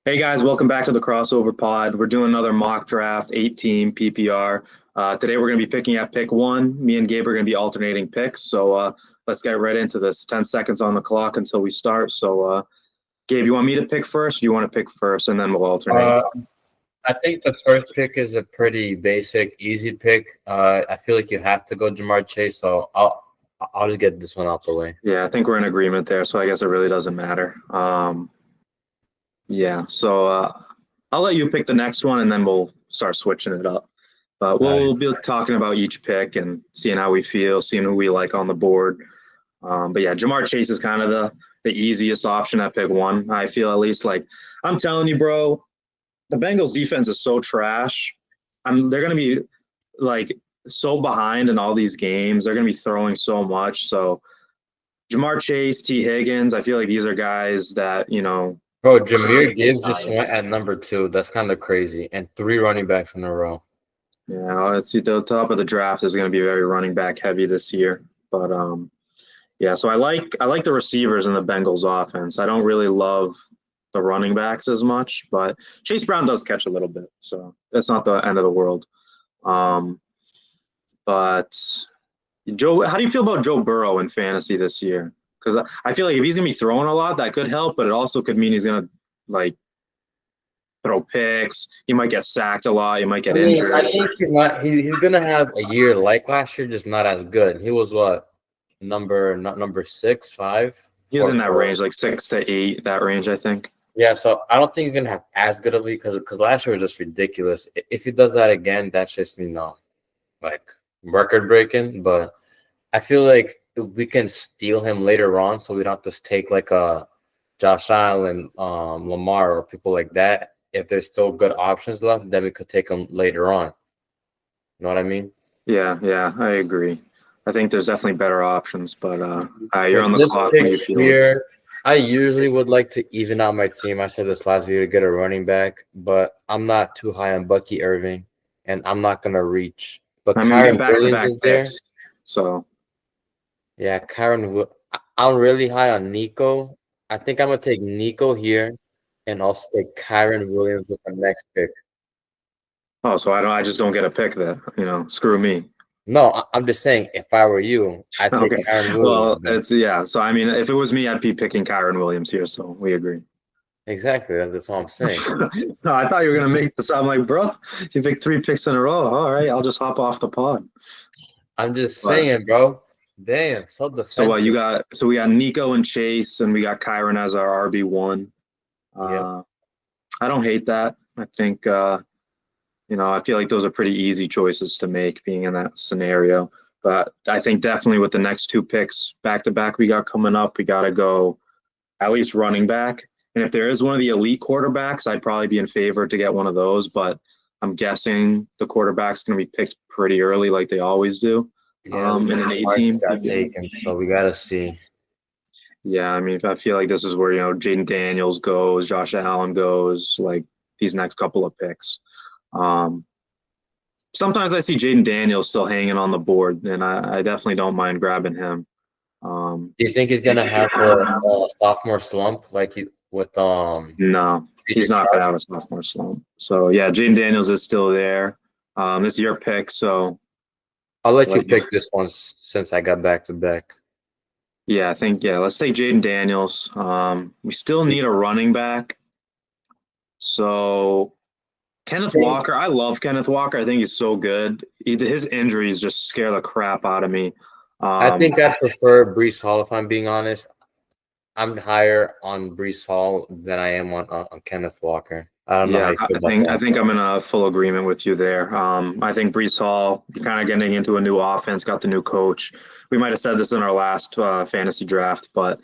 Hey guys, welcome back to the Crossover Pod. We're doing another mock draft, 8-team PPR. Today we're going to be picking at pick one. Me and Gabe are going to be alternating picks. So let's get right into this. 10 seconds on the clock until we start. So Gabe, you want me to pick first? Or do you want to pick first and then we'll alternate? Uh, I think the first pick is a pretty basic, easy pick. I feel like you have to go Jamar Chase, so I'll just get this one out the way. Yeah, I think we're in agreement there. So I guess it really doesn't matter. Yeah, so I'll let you pick the next one and then we'll start switching it up. But All right. we'll be talking about each pick and seeing how we feel, seeing who we like on the board. But yeah, Jamar Chase is kind of the easiest option at pick one. I feel at least like I'm telling you, bro, the Bengals defense is so trash. They're gonna be like so behind in all these games. They're gonna be throwing so much. So Jamar Chase, T. Higgins, I feel like these are guys that, Bro, Jameer Gibbs just went at number 2. That's kind of crazy. And 3 running backs in a row. yeah, let's see. The top of the draft is going to be very running back heavy this year. But yeah, so I like the receivers in the Bengals offense. I don't really love the running backs as much, but Chase Brown does catch a little bit, so that's not the end of the world. Um, but Joe, how do you feel about Joe Burrow in fantasy this year? Because I feel like if he's gonna be throwing a lot, that could help, but it also could mean he's gonna like throw picks. He might get sacked a lot. He might get injured. I think he's not. He's gonna have a year like last year, just not as good. He was what number 6, 5. He was in that range, like 6 to 8, that range, I think. Yeah, so I don't think he's gonna have as good of a league because last year was just ridiculous. If he does that again, that's just like record breaking. But I feel like we can steal him later on, so we don't just take like a Josh Allen, Lamar, or people like that. If there's still good options left, then we could take them later on. You know what I mean? Yeah, I agree. I think there's definitely better options, but you're For on the this clock when pick you feel it. here, I usually would like to even out my team. I said this last video to get a running back, but I'm not too high on Bucky Irving, and I'm not gonna reach. But I mean, we get Kyron Williams back-to-back is there. picks, so Yeah, I'm really high on Nico. I think I'm gonna take Nico here, and also take Kyron Williams with the next pick. so I just don't get a pick there. Screw me. No, I'm just saying, if I were you, I'd take Okay, Kyron Williams well, then. yeah. So I mean, if it was me, I'd be picking Kyron Williams here. So we agree. Exactly, that's all I'm saying. No, I thought you were gonna make this. I'm like, bro, you picked 3 picks in a row. All right, I'll just hop off the pod. I'm just But saying, bro. Damn, so so what you defensive. got? So we got Nico and Chase, and we got Kyron as our RB1. Yep. Uh, I don't hate that. I think I feel like those are pretty easy choices to make being in that scenario. But I think definitely with the next 2 picks back to back we got coming up, we got to go at least running back. And if there is one of the elite quarterbacks, I'd probably be in favor to get one of those. But I'm guessing the quarterback's going to be picked pretty early, like they always do. Yeah, In an A Marks team. got taken, so we gotta see. Yeah, I mean, I feel like this is where Jaden Daniels goes, Josh Allen goes, like these next couple of picks. Um, Sometimes I see Jaden Daniels still hanging on the board, and I definitely don't mind grabbing him. Do you think he's gonna have a sophomore slump like he with No, PJ he's not going to Sharp? have a sophomore slump. So, yeah, Jaden Daniels is still there. This is your pick, so I'll let I'll you let you. pick this one since I got back to back. Yeah, I think, let's take Jaden Daniels. We still need a running back. So, Kenneth Walker, I love Kenneth Walker. I think he's so good. His injuries just scare the crap out of me. I Um, think I'd prefer Brees Hall if I'm being honest. I'm higher on Brees Hall than I am on Kenneth Walker. I don't know how Yeah, you feel I about think I that. think I'm in a full agreement with you there. I think Brees Hall kind of getting into a new offense, got the new coach. We might have said this in our last fantasy draft, but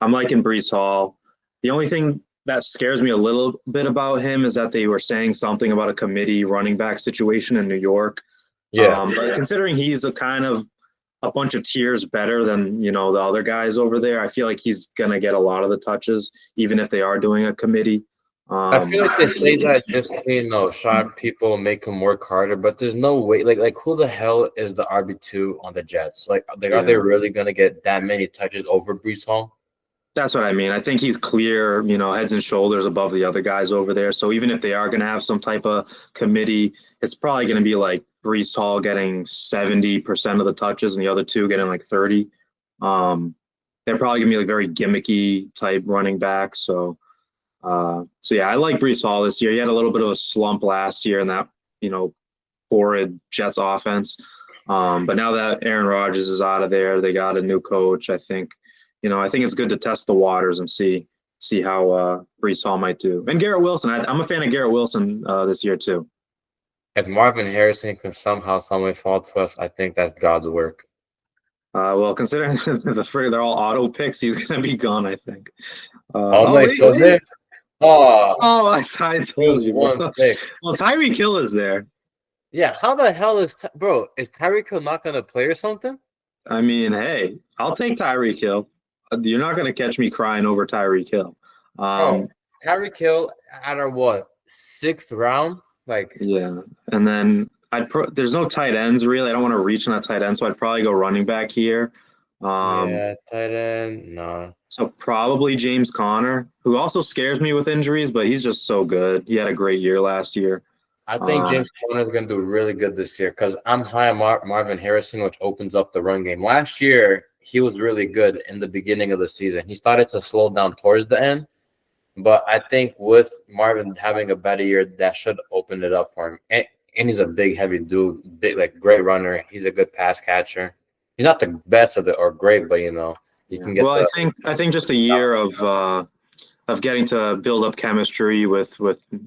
I'm liking Brees Hall. The only thing that scares me a little bit about him is that they were saying something about a committee running back situation in New York. Yeah. But considering he's a kind of a bunch of tiers better than the other guys over there, I feel like he's gonna get a lot of the touches, even if they are doing a committee. I feel Um, like they say that just to shock people, make them work harder, but there's no way. Like who the hell is the RB2 on the Jets? Like are they yeah, really gonna get that many touches over Brees Hall? That's what I mean. I think he's clear, heads and shoulders above the other guys over there. So even if they are going to have some type of committee, it's probably going to be like Brees Hall getting 70% of the touches and the other two getting like 30. Um, they're probably going to be like very gimmicky type running backs. So yeah, I like Brees Hall this year. He had a little bit of a slump last year in that, you know, horrid Jets offense. But now that Aaron Rodgers is out of there, they got a new coach. I think it's good to test the waters and see how Brees Hall might do. And Garrett Wilson, I'm a fan of Garrett Wilson this year too. If Marvin Harrison can somehow, someway fall to us, I think that's God's work. Well, considering they're all auto picks, he's going to be gone, I think. Oh no, he's still there. Oh, Oh, I he told was you, one bro. pick. Well, Tyreek Hill is there. Yeah, how the hell is bro? Is Tyreek Hill not gonna play or something? I mean, hey, I'll take Tyreek Hill. You're not going to catch me crying over Tyreek Hill. Bro, Tyreek Hill at our what, sixth round? Like, Yeah, and then there's no tight ends really. I don't want to reach on that tight end, so I'd probably go running back here. Um, yeah, tight end. No, so probably James Conner, who also scares me with injuries, but he's just so good. He had a great year last year. I think Um, James Conner is gonna do really good this year because I'm high on Marvin Harrison, which opens up the run game. Last year, he was really good in the beginning of the season. He started to slow down towards the end, but I think with Marvin having a better year, that should open it up for him. And he's a big, heavy dude, big, like great runner. He's a good pass catcher. He's not the best of it or great, but he yeah. can get Well, I the. think I think just a year of getting to build up chemistry with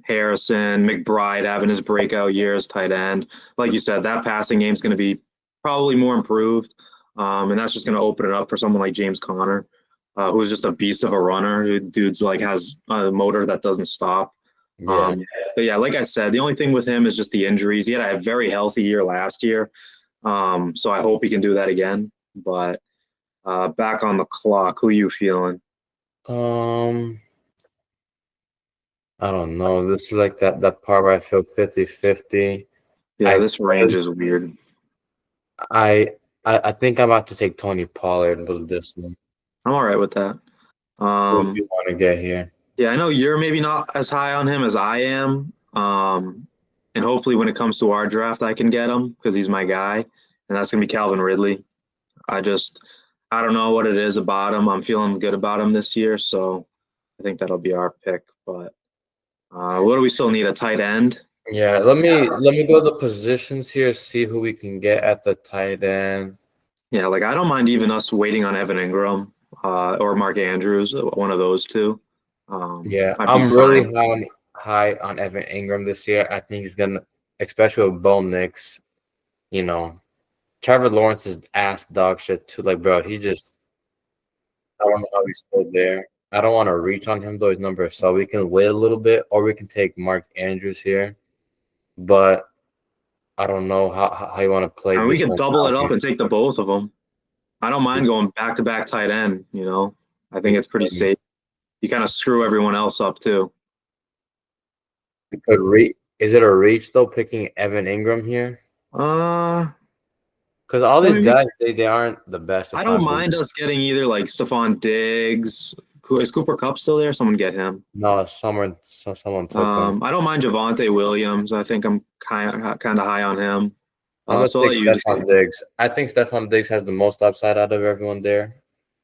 Harrison, McBride having his breakout year as tight end. Like you said, that passing game is going to be probably more improved, and that's just going to open it up for someone like James Conner, who's just a beast of a runner. Dude's like has a motor that doesn't stop. Yeah, Um, but yeah, like I said, the only thing with him is just the injuries. He had a very healthy year last year, so I hope he can do that again. But back on the clock, who you feeling? um, I don't know. This is like that part where I feel 50-50. Yeah, I this range is weird. I I think I'm about to take Tony Pollard with this one. I'm all right with that. What do Um, you want to get here? yeah, I know you're maybe not as high on him as I am. And hopefully when it comes to our draft, I can get him because he's my guy, and that's gonna be Calvin Ridley. I just I don't know what it is about him. I'm feeling good about him this year, so I think that'll be our pick. But what do we still need? A tight end? Yeah, let me go to the positions here, see who we can get at the tight end. Yeah, like I don't mind even us waiting on Evan Ingram or Mark Andrews, one of those two. Yeah, I'd be I'm really fine. high on Evan Ingram this year. I think he's gonna, especially with Bo Nix, you know, Trevor Lawrence is ass dog shit too. Like, bro, I don't know how he's still there. I don't want to reach on him though, his number, so we can wait a little bit, or we can take Mark Andrews here. But I don't know how you want to play And we this could one double out it up here. and take the both of them. I don't mind going back to back tight end. I think it's pretty safe. You kind of screw everyone else up too. We could Is it a reach though, picking Evan Ingram here? Uh, Because all I these mean, guys, they aren't the best. I If don't I'm being mind us getting either like Stephon Diggs. Is Cooper Cup still there? Someone get him. no, someone took him. I don't mind Javante Williams. I think I'm kind of high on him. I'm gonna So I'll take let you just Stephon Diggs. I think Stephon Diggs has the most upside out of everyone there.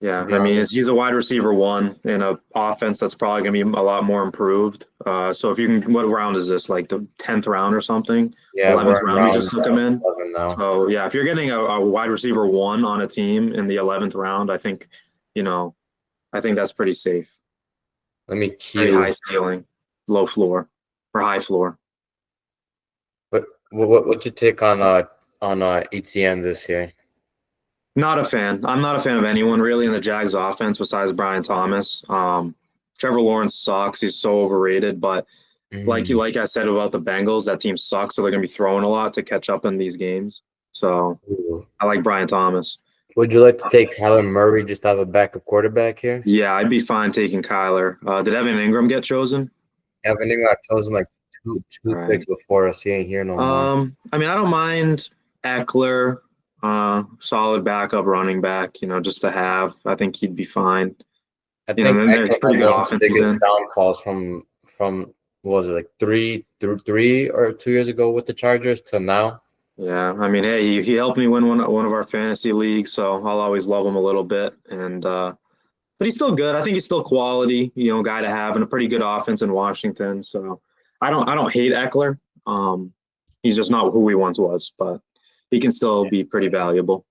To yeah. be I mean, honest, he's a wide receiver one in a offense that's probably going to be a lot more improved. So if you can, what round is this? Like the 10th round or something? yeah, 11th we're in round we round just took him in. 11 now. So yeah, if you're getting a wide receiver one on a team in the 11th round, you know, I think that's pretty safe. Let me Very high cue. ceiling, low floor, or high floor. What's your take on ETN this year? Not a fan. I'm not a fan of anyone really in the Jags offense besides Brian Thomas. Trevor Lawrence sucks. He's so overrated. But Mm. like I said about the Bengals, that team sucks, so they're gonna be throwing a lot to catch up in these games. So Ooh. I like Brian Thomas. Would you like to take Kyler Murray just to have a backup quarterback here? Yeah, I'd be fine taking Kyler. Did Evan Ingram get chosen? Evan Ingram got chosen like All two right. picks before us. He ain't here no more. I mean, I don't mind Eckler, solid backup running back, just to have. I think he'd be fine. I You know, think then there's Eckler pretty had good one of the offenses biggest in. downfalls from what was it, like 3 or 2 years ago with the Chargers to now. Yeah, I mean, hey, he helped me win one of our fantasy leagues, so I'll always love him a little bit. And but he's still good. I think he's still quality, guy to have, and a pretty good offense in Washington. So I don't hate Eckler. He's just not who he once was, but he can still be pretty valuable.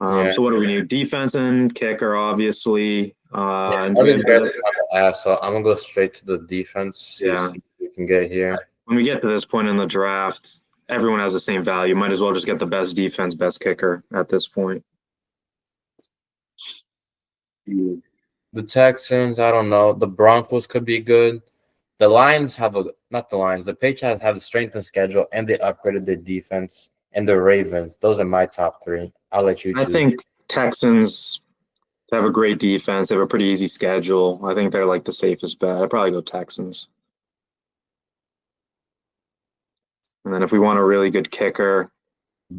Yeah. So what do we need? Defense and kicker, obviously. Yeah, And do all we these have, guys are kind of ass, so I'm gonna go straight to the defense. yeah. See what we can get here. When we get to this point in the draft, everyone has the same value. Might as well just get the best defense, best kicker at this point. The Texans, I don't know. The Broncos could be good. The Lions have a not the Lions. The Patriots have a strengthened schedule, and they upgraded their defense. And the Ravens, those are my top three. I'll let you I choose. think Texans have a great defense. They have a pretty easy schedule. I think they're like the safest bet. I'd probably go Texans. And then if we want a really good kicker,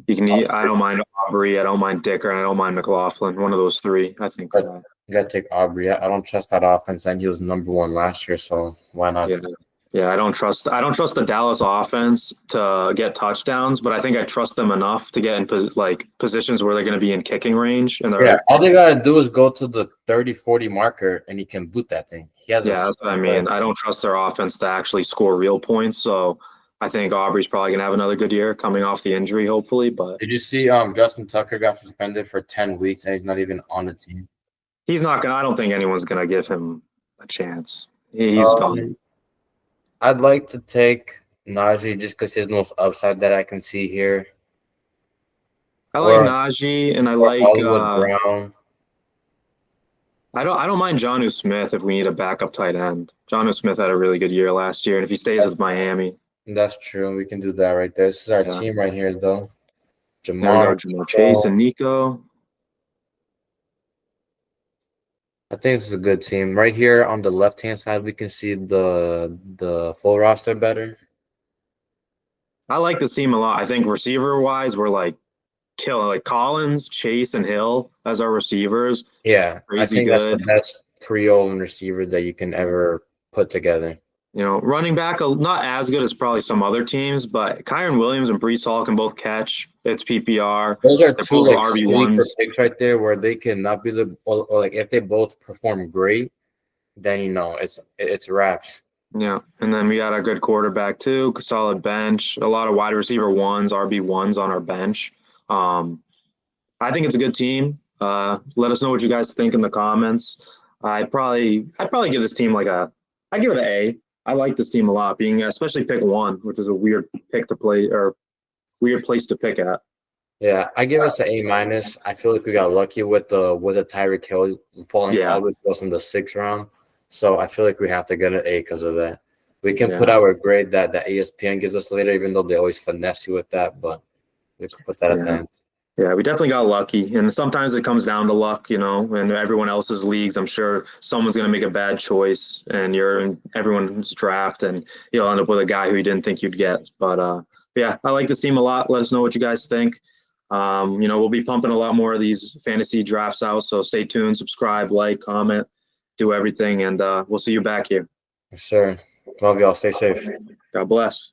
I don't mind Aubrey, I don't mind Dicker, and I don't mind McLaughlin. One of those three, I think. But you gotta take Aubrey. I don't trust that offense, and he was number one last year, so why not? Yeah, yeah. I don't trust the Dallas offense to get touchdowns, but I think I trust them enough to get in positions where they're going to be in kicking range. And Yeah, they're all they gotta do is go to the 30-40 marker, and he can boot that thing. He has Yeah, that's what I mean. I don't trust their offense to actually score real points. So I think Aubrey's probably gonna have another good year coming off the injury, hopefully. But Did you see Justin Tucker got suspended for 10 weeks and he's not even on the team? he's not gonna. I don't think anyone's gonna give him a chance. He's done. Um, I'd like to take Najee just because he's the most upside that I can see here. I like Or Najee, and I or like. Hollywood Brown. I don't mind Jonnu Smith if we need a backup tight end. Jonnu Smith had a really good year last year, and if he stays with Miami, That's true. We can do that right there. This is our yeah, team right here, though. there we Jamar. go. Jamar Chase and Nico. I think this is a good team. Right here on the left-hand side, we can see the full roster better. I like this team a lot. I think receiver wise, we're like killing like Collins, Chase, and Hill as our receivers. Yeah, I Crazy think that's the good. best trio and receivers that you can ever put together. Running back, not as good as probably some other teams, but Kyron Williams and Brees Hall can both catch. It's PPR. Those are They're two both like RB sleeper ones. picks right there, where they can not be or like if they both perform great, then it's wraps. Yeah, and then we got a good quarterback too, solid bench, a lot of wide receiver ones, RB ones on our bench. Um, I think it's a good team. Let us know what you guys think in the comments. I'd probably give this team I'd give it an A. I like this team a lot, being especially pick one, which is a weird pick to play or weird place to pick at. Yeah, I give us an A minus. I feel like we got lucky with the Tyreek Hill falling Yeah, all the way to us in the sixth round. So I feel like we have to get an A because of that. We can put yeah, our grade that ESPN gives us later, even though they always finesse you with that, but we could put that at the yeah. end. Yeah, we definitely got lucky. And sometimes it comes down to luck, and everyone else's leagues. I'm sure someone's going to make a bad choice and you're in everyone's draft and you'll end up with a guy who you didn't think you'd get. But yeah, I like this team a lot. Let us know what you guys think. We'll be pumping a lot more of these fantasy drafts out. So stay tuned, subscribe, like, comment, do everything. And we'll see you back here. Yes, sir. Love y'all. Stay safe. God bless.